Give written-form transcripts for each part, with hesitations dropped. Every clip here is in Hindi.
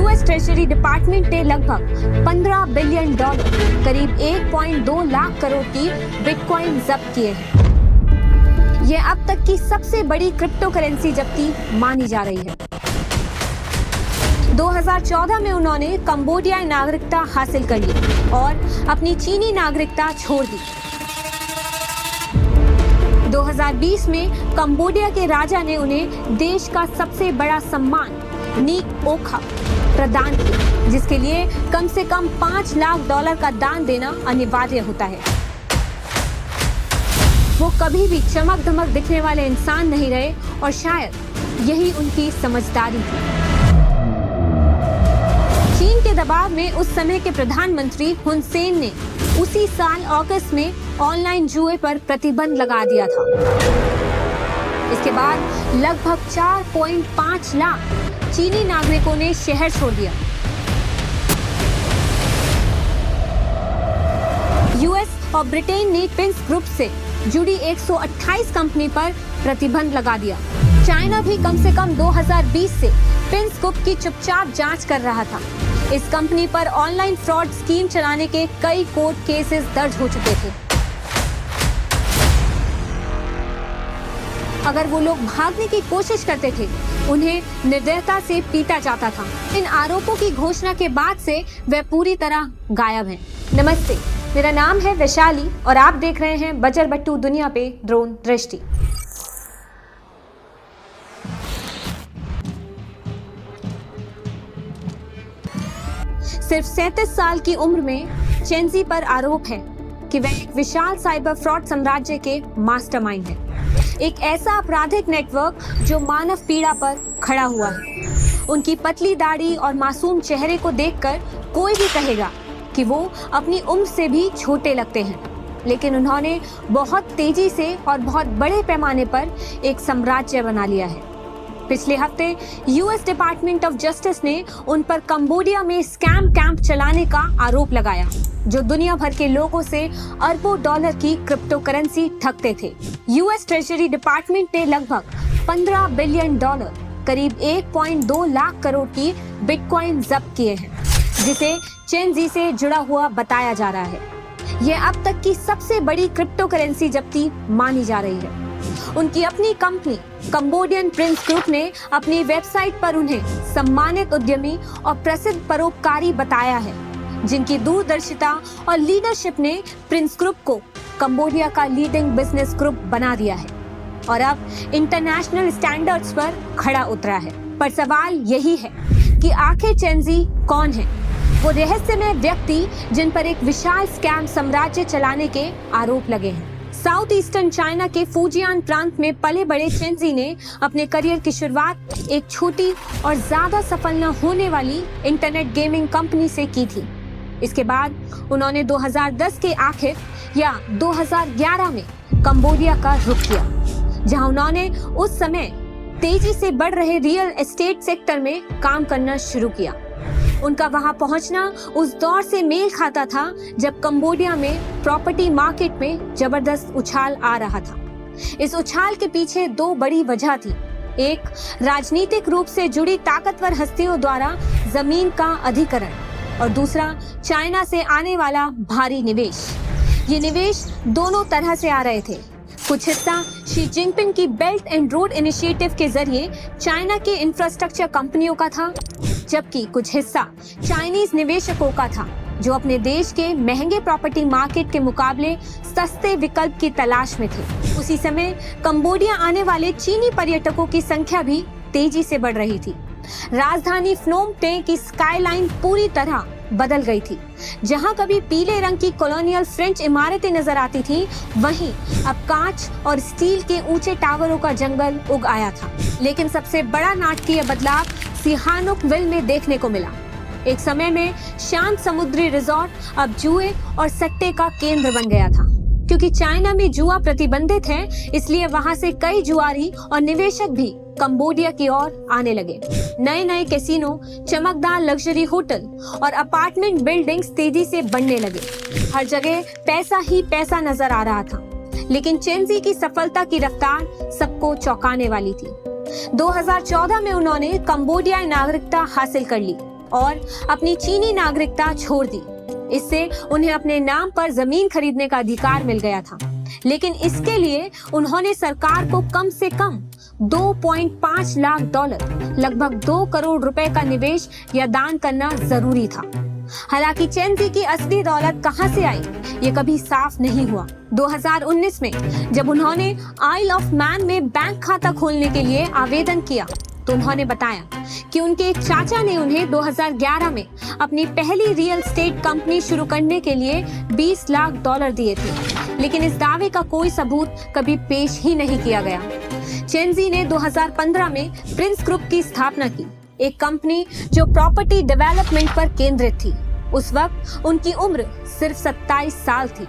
यूएस ट्रेजरी डिपार्टमेंट ने लगभग $15 बिलियन करीब 1.2 लाख करोड़ की बिटकॉइन जब्त किए हैं। यह अब तक की सबसे बड़ी क्रिप्टो करेंसी जब्ती मानी जा रही है। 2014 में उन्होंने कंबोडियाई नागरिकता हासिल कर ली और अपनी चीनी नागरिकता छोड़ दी। 2020 में कंबोडिया के राजा ने उन्हें देश का सबसे बड़ा सम्मान नीक ओखा प्रदान किया, जिसके लिए कम से कम $5 लाख का दान देना अनिवार्य होता है। वो कभी भी चमक धमक दिखने वाले इंसान नहीं रहे और शायद यही उनकी समझदारी थी। चीन के दबाव में उस समय के प्रधानमंत्री हुन सेन ने उसी साल अगस्त में ऑनलाइन जुए पर प्रतिबंध लगा दिया था। इसके बाद लगभग 4.5 लाख चीनी नागरिकों ने शहर छोड़ दिया। यूएस और ब्रिटेन ने प्रिंस ग्रुप से जुड़ी 128 कंपनी पर प्रतिबंध लगा दिया। चाइना भी कम से कम 2020 से प्रिंस ग्रुप की चुपचाप जांच कर रहा था। इस कंपनी पर ऑनलाइन फ्रॉड स्कीम चलाने के कई कोर्ट केसेस दर्ज हो चुके थे। अगर वो लोग भागने की कोशिश करते थे, उन्हें निर्दयता से पीटा जाता था। इन आरोपों की घोषणा के बाद से वे पूरी तरह गायब हैं। नमस्ते, मेरा नाम है वैशाली और आप देख रहे हैं बजर बट्टू दुनिया पे ड्रोन दृष्टि। सिर्फ 37 साल की उम्र में चेंजी पर आरोप है कि वह एक विशाल साइबर फ्रॉड साम्राज्य के मास्टरमाइंड है। एक ऐसा आपराधिक नेटवर्क जो मानव पीड़ा पर खड़ा हुआ है। उनकी पतली दाढ़ी और मासूम चेहरे को देखकर कोई भी कहेगा कि वो अपनी उम्र से भी छोटे लगते हैं, लेकिन उन्होंने बहुत तेजी से और बहुत बड़े पैमाने पर एक साम्राज्य बना लिया है। पिछले हफ्ते यूएस डिपार्टमेंट ऑफ जस्टिस ने उन पर कंबोडिया में स्कैम कैंप चलाने का आरोप लगाया, जो दुनिया भर के लोगों से अरबों डॉलर की क्रिप्टो करेंसी ठगते थे। यूएस ट्रेजरी डिपार्टमेंट ने लगभग $15 बिलियन करीब 1.2 लाख करोड़ की बिटकॉइन जब्त किए हैं, जिसे चेंजी से जुड़ा हुआ बताया जा रहा है। यह अब तक की सबसे बड़ी क्रिप्टो करेंसी जब्ती मानी जा रही है। उनकी अपनी कंपनी कंबोडियन प्रिंस ग्रुप ने अपनी वेबसाइट पर उन्हें सम्मानित उद्यमी और प्रसिद्ध परोपकारी बताया है, जिनकी दूरदर्शिता और लीडरशिप ने प्रिंस ग्रुप को कंबोडिया का लीडिंग बिजनेस ग्रुप बना दिया है और अब इंटरनेशनल स्टैंडर्ड्स पर खड़ा उतरा है। पर सवाल यही है कि आखिर चेंजी कौन है? वो रहस्यमय व्यक्ति जिन पर एक विशाल स्कैम साम्राज्य चलाने के आरोप लगे हैं। साउथ ईस्टर्न चाइना के फुजियान प्रांत में पले बड़े चेंजी ने अपने करियर की शुरुआत एक छोटी और ज्यादा सफल न होने वाली इंटरनेट गेमिंग कंपनी से की थी। इसके बाद उन्होंने 2010 के आखिर या 2011 में कंबोडिया का रुख किया, जहां उन्होंने उस समय तेजी से बढ़ रहे रियल एस्टेट सेक्टर में काम करना शुरू किया। उनका वहां पहुंचना उस दौर से मेल खाता था जब कंबोडिया में प्रॉपर्टी मार्केट में जबरदस्त उछाल आ रहा था। इस उछाल के पीछे दो बड़ी वजह थी। एक, राजनीतिक रूप से जुड़ी ताकतवर हस्तियों द्वारा जमीन का अधिग्रहण और दूसरा, चाइना से आने वाला भारी निवेश। ये निवेश दोनों तरह से आ रहे थे। कुछ हिस्सा शी जिनपिंग की बेल्ट एंड रोड इनिशिएटिव के जरिए चाइना के इंफ्रास्ट्रक्चर कंपनियों का था, जबकि कुछ हिस्सा चाइनीज निवेशकों का था, जो अपने देश के महंगे प्रॉपर्टी मार्केट के मुकाबले सस्ते विकल्प की तलाश में थे। उसी समय कंबोडिया आने वाले चीनी पर्यटकों की संख्या भी तेजी से बढ़ रही थी। राजधानी फ्नोम पें की स्काईलाइन पूरी तरह बदल गई थी। जहां कभी पीले रंग की कॉलोनियल फ्रेंच इमारतें नजर आती थीं, वहीं अब कांच और स्टील के ऊंचे टावरों का जंगल उग आया था। लेकिन सबसे बड़ा नाटकीय बदलाव सिहानुकविल में देखने को मिला। एक समय में शांत समुद्री रिजॉर्ट अब जुए और सट्टे का केंद्र बन गया था। क्योंकि चाइना में जुआ प्रतिबंधित है, इसलिए वहां से कई जुआरी और निवेशक भी कंबोडिया की ओर आने लगे। नए नए कैसीनो, चमकदार लग्जरी होटल और अपार्टमेंट बिल्डिंग्स तेजी से बनने लगे। हर जगह पैसा ही पैसा नजर आ रहा था। लेकिन चेंजी की सफलता की रफ्तार सबको चौंकाने वाली थी। 2014 में उन्होंने कंबोडियाई नागरिकता हासिल कर ली और अपनी चीनी नागरिकता छोड़ दी। इससे उन्हें अपने नाम पर जमीन खरीदने का अधिकार मिल गया था, लेकिन इसके लिए उन्होंने सरकार को कम से कम $2.5 लाख, लगभग 2 करोड़ रुपए का निवेश या दान करना जरूरी था। हालांकि चेन-ज़ी की असली दौलत कहां से आई, ये कभी साफ नहीं हुआ। 2019 में जब उन्होंने आइल ऑफ मैन में बैंक खाता खोलने के लिए आवेदन किया, तो उन्होंने बताया कि उनके एक चाचा ने उन्हें 2011 में अपनी पहली रियल एस्टेट कंपनी शुरू करने के लिए $20 लाख दिए थे, लेकिन इस दावे का कोई सबूत कभी पेश ही नहीं किया गया। चेन-ज़ी ने 2015 में प्रिंस ग्रुप की स्थापना की, एक कंपनी जो प्रॉपर्टी डेवलपमेंट पर केंद्रित थी। उस वक्त उनकी उम्र सिर्फ 27 साल थी।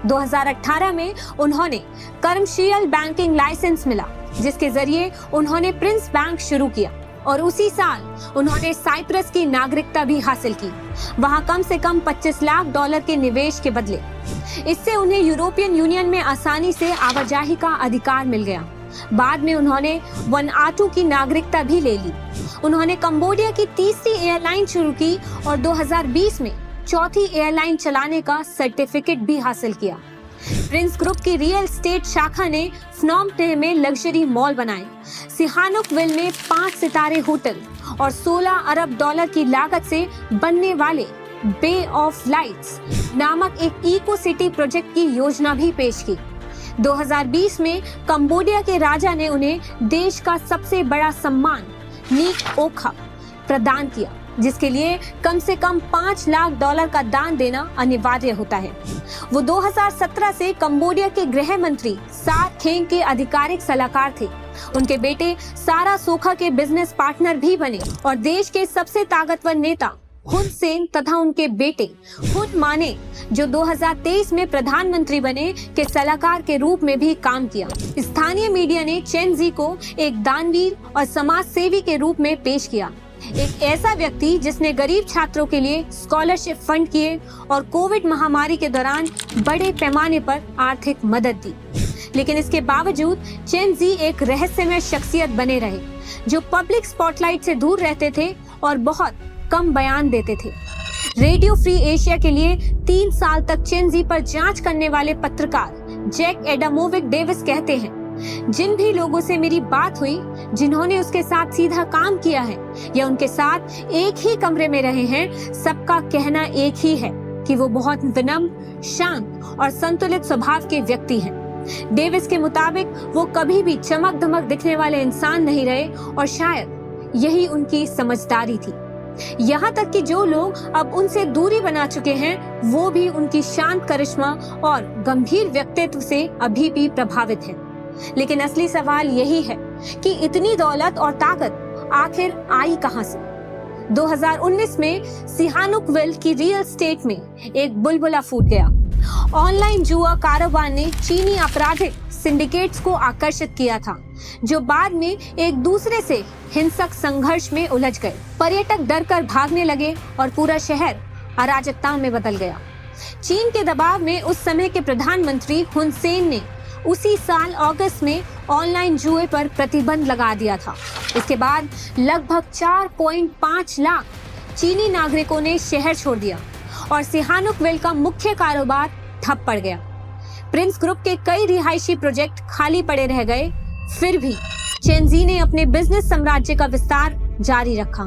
2018 में उन्होंने कमर्शियल बैंकिंग लाइसेंस मिला, जिसके जरिए उन्होंने प्रिंस बैंक शुरू किया, और उसी साल उन्होंने साइप्रस की नागरिकता भी हासिल की, वहां कम से कम $25 लाख के निवेश के बदले। इससे उन्हें यूरोपियन यूनियन में आसानी से आवाजाही का अधिकार मिल गया। बाद में उन्होंने वनातू की नागरिकता भी ले ली। उन्होंने कंबोडिया की तीसरी एयरलाइन शुरू की और 2020 में चौथी एयरलाइन चलाने का सर्टिफिकेट भी हासिल किया। प्रिंस ग्रुप की रियल एस्टेट शाखा ने फ्नोम पेन में लग्जरी मॉल बनाए, सिहानुकविल में 5 सितारे होटल और $16 अरब की लागत से बनने वाले बे ऑफ लाइट्स नामक एक इको सिटी प्रोजेक्ट की योजना भी पेश की। 2020 में कंबोडिया के राजा ने उन्हें देश का सबसे बड़ा सम्मान नीक ओखा प्रदान किया, जिसके लिए कम से कम $5 लाख का दान देना अनिवार्य होता है। वो 2017 से कंबोडिया के गृह मंत्री सार खेंग के आधिकारिक सलाहकार थे। उनके बेटे सारा सोखा के बिजनेस पार्टनर भी बने और देश के सबसे ताकतवर नेता हुन सेन तथा उनके बेटे हुन माने, जो 2023 में प्रधानमंत्री बने, के सलाहकार के रूप में भी काम किया। स्थानीय मीडिया ने चेन-ज़ी को एक दानवीर और समाज सेवी के रूप में पेश किया, एक ऐसा व्यक्ति जिसने गरीब छात्रों के लिए स्कॉलरशिप फंड किए और कोविड महामारी के दौरान बड़े पैमाने पर आर्थिक मदद दी। लेकिन इसके बावजूद चेन-ज़ी एक रहस्यमय शख्सियत बने रहे, जो पब्लिक स्पॉटलाइट से दूर रहते थे और बहुत कम बयान देते थे। रेडियो फ्री एशिया के लिए 3 साल तक चेन-ज़ी पर जांच करने वाले पत्रकार जैक एडामोविक डेविस कहते हैं, जिन भी लोगों से मेरी बात हुई, जिन्होंने उसके साथ सीधा काम किया है या उनके साथ एक ही कमरे में रहे हैं, सबका कहना एक ही है कि वो बहुत विनम्र, शांत और संतुलित स्वभाव के व्यक्ति हैं। डेविस के मुताबिक वो कभी भी चमक धमक दिखने वाले इंसान नहीं रहे और शायद यही उनकी समझदारी थी। यहाँ तक कि जो लोग अब उनसे दूरी बना चुके हैं, वो भी उनकी शांत करिश्मा और गंभीर व्यक्तित्व से अभी भी प्रभावित हैं। लेकिन असली सवाल यही है कि इतनी दौलत और ताकत आखिर आई कहां से? 2019 में सिहानुकविल की रियल एस्टेट में एक बुलबुला फूट गया। ऑनलाइन जुआ कारोबार ने चीनी आपराधिक सिंडिकेट्स को आकर्षित किया था, जो बाद में एक दूसरे से हिंसक संघर्ष में उलझ गए। पर्यटक डर कर भागने लगे और पूरा शहर अराजकता में बदल गया। चीन के दबाव में उस समय के प्रधानमंत्री हुन सेन ने उसी साल अगस्त में ऑनलाइन जुए पर प्रतिबंध लगा दिया था। इसके बाद लगभग 4.5 लाख चीनी नागरिकों ने शहर छोड़ दिया और सिहानुकविल का मुख्य कारोबार ठप पड़ गया। प्रिंस ग्रुप के कई रिहायशी प्रोजेक्ट खाली पड़े रह गए। फिर भी चेन-ज़ी ने अपने बिजनेस साम्राज्य का विस्तार जारी रखा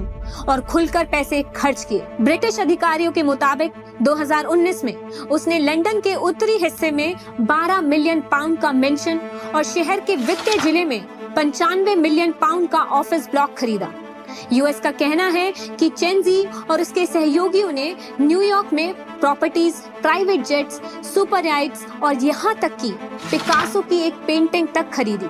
और खुलकर पैसे खर्च किए। ब्रिटिश अधिकारियों के मुताबिक 2019 में उसने लंदन के उत्तरी हिस्से में 12 मिलियन पाउंड का मेंशन और शहर के वित्तीय जिले में 95 मिलियन पाउंड का ऑफिस ब्लॉक खरीदा। यूएस का कहना है कि चेन-ज़ी और उसके सहयोगियों ने न्यूयॉर्क में प्रॉपर्टीज, प्राइवेट जेट्स, सुपर याइट्स और यहाँ तक कि पिकासो की एक पेंटिंग तक खरीदी।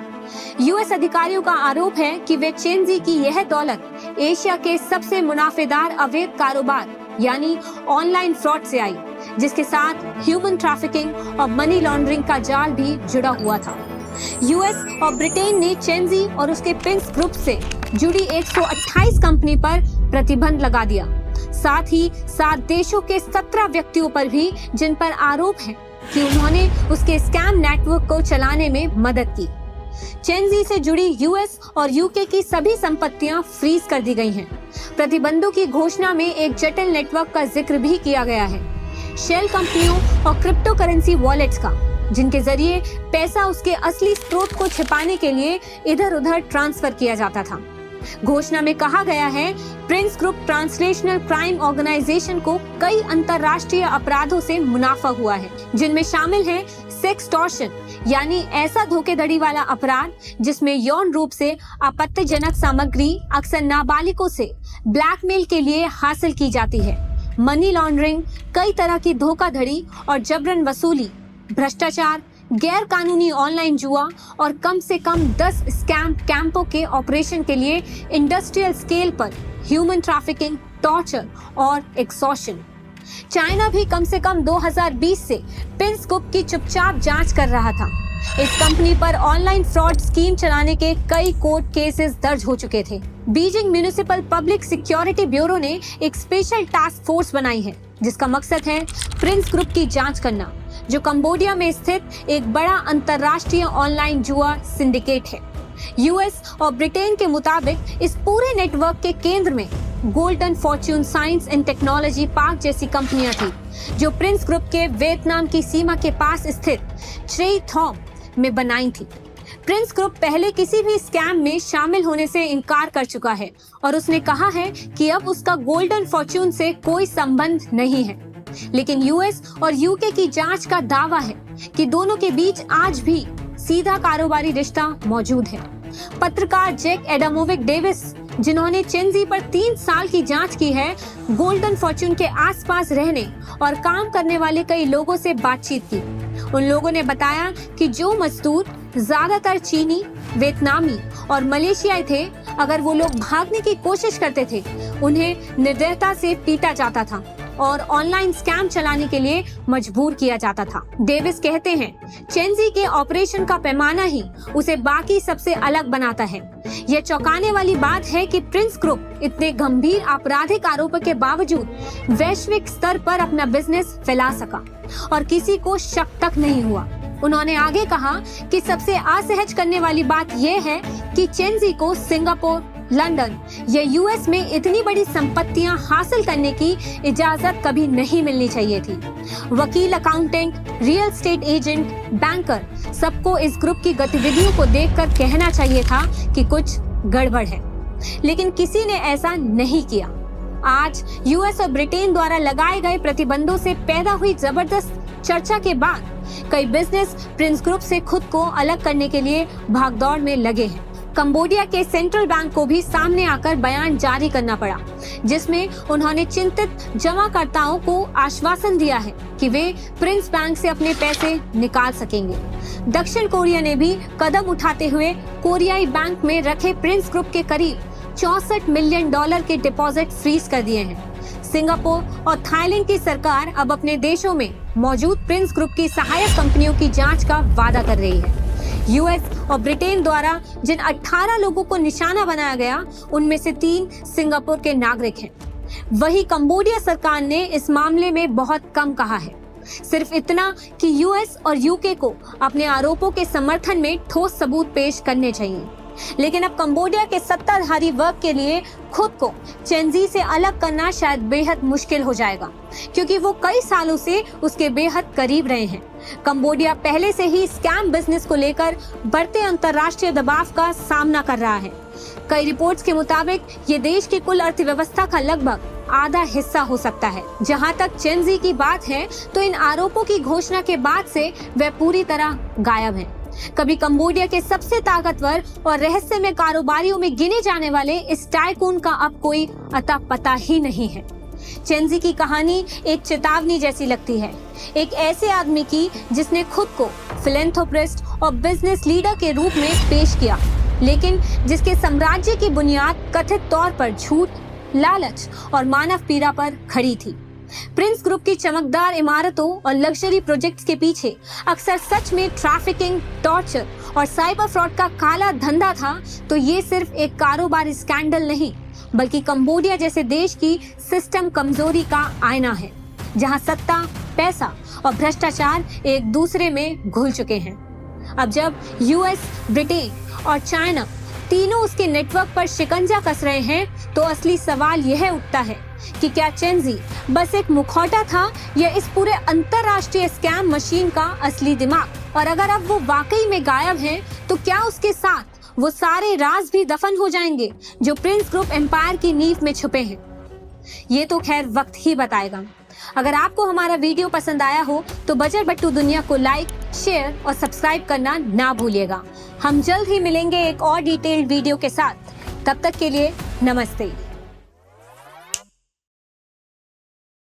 यूएस अधिकारियों का आरोप है कि वे चेन-ज़ी की यह दौलत एशिया के सबसे मुनाफेदार अवैध कारोबार यानी ऑनलाइन फ्रॉड से आई, जिसके साथ ह्यूमन ट्रैफिकिंग और मनी लॉन्ड्रिंग का जाल भी जुड़ा हुआ था। यूएस और ब्रिटेन ने चेन-ज़ी और उसके प्रिंस ग्रुप से जुड़ी 128 कंपनी पर प्रतिबंध लगा दिया। साथ ही 7 देशों के 17 व्यक्तियों पर भी, जिन पर आरोप है कि उन्होंने उसके स्कैम नेटवर्क को चलाने में मदद की। चेंजी से जुड़ी यूएस और यूके की सभी संपत्तियां फ्रीज कर दी गई हैं। प्रतिबंधों की घोषणा में एक जटिल नेटवर्क का जिक्र भी किया गया है, शेल कंपनियों और क्रिप्टो करेंसी वॉलेट्स का, जिनके जरिए पैसा उसके असली स्रोत को छिपाने के लिए इधर उधर ट्रांसफर किया जाता था। घोषणा में कहा गया है, Prince group transnational crime organisation को कई अंतरराष्ट्रीय अपराधों से मुनाफा हुआ है, जिनमें शामिल है सेक्सटॉर्शन, यानी ऐसा धोखाधड़ी वाला अपराध जिसमें यौन रूप से आपत्तिजनक सामग्री अक्सर नाबालिगों से ब्लैकमेल के लिए हासिल की जाती है, मनी लॉन्ड्रिंग, कई तरह की धोखाधड़ी और जबरन वसूली, भ्रष्टाचार, गैर कानूनी ऑनलाइन जुआ और कम से कम 10 स्कैम कैंपों के ऑपरेशन के लिए इंडस्ट्रियल स्केल पर ह्यूमन ट्रैफिकिंग, टॉर्चर और एक्सॉर्शन। चाइना भी कम से कम 2020 से प्रिंस ग्रुप की चुपचाप जांच कर रहा था। इस कंपनी पर ऑनलाइन फ्रॉड स्कीम चलाने के कई कोर्ट केसेस दर्ज हो चुके थे। Beijing municipal public security bureau ने एक स्पेशल टास्क फोर्स बनाई है, जिसका मकसद है प्रिंस ग्रुप की जांच करना, जो कंबोडिया में स्थित एक बड़ा अंतरराष्ट्रीय ऑनलाइन जुआ सिंडिकेट है। यूएस और ब्रिटेन के मुताबिक इस पूरे नेटवर्क के केंद्र में golden Fortune science and technology park जैसी कंपनियां थी, जो प्रिंस ग्रुप के वियतनाम की सीमा के पास स्थित ट्रे थॉम में बनाई थी। प्रिंस ग्रुप पहले किसी भी स्कैम में शामिल होने से इनकार कर चुका है और उसने कहा है कि अब उसका गोल्डन फॉर्च्यून से कोई संबंध नहीं है। लेकिन यूएस और यूके की जांच का दावा है कि दोनों के बीच आज भी सीधा कारोबारी रिश्ता मौजूद है। पत्रकार जैक एडामोविक डेविस, जिन्होंने चेंजी पर 3 साल की जांच की है, गोल्डन फॉर्च्यून के आसपास रहने और काम करने वाले कई लोगों से बातचीत की। उन लोगों ने बताया कि जो मजदूर ज्यादातर चीनी, वियतनामी और मलेशियाई थे, अगर वो लोग भागने की कोशिश करते थे, उन्हें निर्दयता से पीटा जाता था और ऑनलाइन स्कैम चलाने के लिए मजबूर किया जाता था। डेविस कहते हैं, चेंजी के ऑपरेशन का पैमाना ही उसे बाकी सबसे अलग बनाता है। यह चौंकाने वाली बात है कि प्रिंस ग्रुप इतने गंभीर आपराधिक आरोपों के बावजूद वैश्विक स्तर पर अपना बिजनेस फैला सका और किसी को शक तक नहीं हुआ। उन्होंने आगे कहा कि सबसे असहज करने वाली बात यह है कि चेंजी को सिंगापुर, लंदन या यूएस में इतनी बड़ी संपत्तियां हासिल करने की इजाजत कभी नहीं मिलनी चाहिए थी। वकील, accountant, real estate agent, banker, सबको इस ग्रुप की गतिविधियों को देखकर कहना चाहिए था कि कुछ गड़बड़ है, लेकिन किसी ने ऐसा नहीं किया। आज यूएस और ब्रिटेन द्वारा लगाए गए प्रतिबंधों से पैदा हुई जबरदस्त चर्चा के बाद कई बिजनेस प्रिंस ग्रुप से खुद को अलग करने के लिए भागदौड़ में लगे हैं। कंबोडिया के सेंट्रल बैंक को भी सामने आकर बयान जारी करना पड़ा, जिसमें उन्होंने चिंतित जमाकर्ताओं को आश्वासन दिया है कि वे प्रिंस बैंक से अपने पैसे निकाल सकेंगे। दक्षिण कोरिया ने भी कदम उठाते हुए कोरियाई बैंक में रखे प्रिंस ग्रुप के करीब $64 मिलियन के डिपॉजिट फ्रीज कर दिए हैं। सिंगापुर और थाईलैंड की सरकार अब अपने देशों में मौजूद प्रिंस ग्रुप की सहायक कंपनियों की जांच का वादा कर रही है। यूएस और ब्रिटेन द्वारा जिन 18 लोगों को निशाना बनाया गया, उनमें से 3 सिंगापुर के नागरिक हैं। वहीं कंबोडिया सरकार ने इस मामले में बहुत कम कहा है, सिर्फ इतना कि यूएस और यूके को अपने आरोपों के समर्थन में ठोस सबूत पेश करने चाहिए। लेकिन अब कंबोडिया के सत्ताधारी वर्ग के लिए खुद को चेंजी से अलग करना शायद बेहद मुश्किल हो जाएगा, क्योंकि वो कई सालों से उसके बेहद करीब रहे हैं। कंबोडिया पहले से ही स्कैम बिजनेस को लेकर बढ़ते अंतर्राष्ट्रीय दबाव का सामना कर रहा है। कई रिपोर्ट्स के मुताबिक ये देश की कुल अर्थव्यवस्था का लगभग आधा हिस्सा हो सकता है। जहां तक चेंजी की बात है, तो इन आरोपों की घोषणा के बाद से वह पूरी तरह गायब है। कभी कंबोडिया के सबसे ताकतवर और रहस्यमय कारोबारियों में गिने जाने वाले इस टाइकून का अब कोई अता पता ही नहीं है। चेंजी की कहानी एक चेतावनी जैसी लगती है, एक ऐसे आदमी की जिसने खुद को फिलैंथ्रोपिस्ट और बिजनेस लीडर के रूप में पेश किया, लेकिन जिसके साम्राज्य की बुनियाद कथित तौर पर झूठ, लालच और मानव पीड़ा पर खड़ी थी। प्रिंस ग्रुप की चमकदार इमारतों और लग्जरी प्रोजेक्ट्स के पीछे अक्सर सच में ट्रैफिकिंग, टॉर्चर और साइबर फ्रॉड का काला धंधा था, तो ये सिर्फ एक कारोबारी स्कैंडल नहीं, बल्कि कंबोडिया जैसे देश की सिस्टम कमजोरी का आईना है, जहां सत्ता, पैसा और भ्रष्टाचार एक दूसरे में घुल चुके हैं। अब जब यूएस, ब्रिटेन और चाइना तीनों उसके नेटवर्क पर शिकंजा कस रहे हैं तो असली सवाल यह उठता है कि क्या चेंजी बस एक मुखौटा था या इस पूरे अंतरराष्ट्रीय स्कैम मशीन का असली दिमाग? और अगर अब वो वाकई में गायब है तो क्या उसके साथ वो सारे राज भी दफन हो जाएंगे जो प्रिंस ग्रुप एम्पायर की नींव में छुपे हैं? ये तो खैर वक्त ही बताएगा। अगर आपको हमारा वीडियो पसंद आया हो तो बजर बट्टू दुनिया को लाइक, शेयर और सब्सक्राइब करना ना भूलिएगा। हम जल्द ही मिलेंगे एक और डिटेल्ड वीडियो के साथ। तब तक के लिए नमस्ते।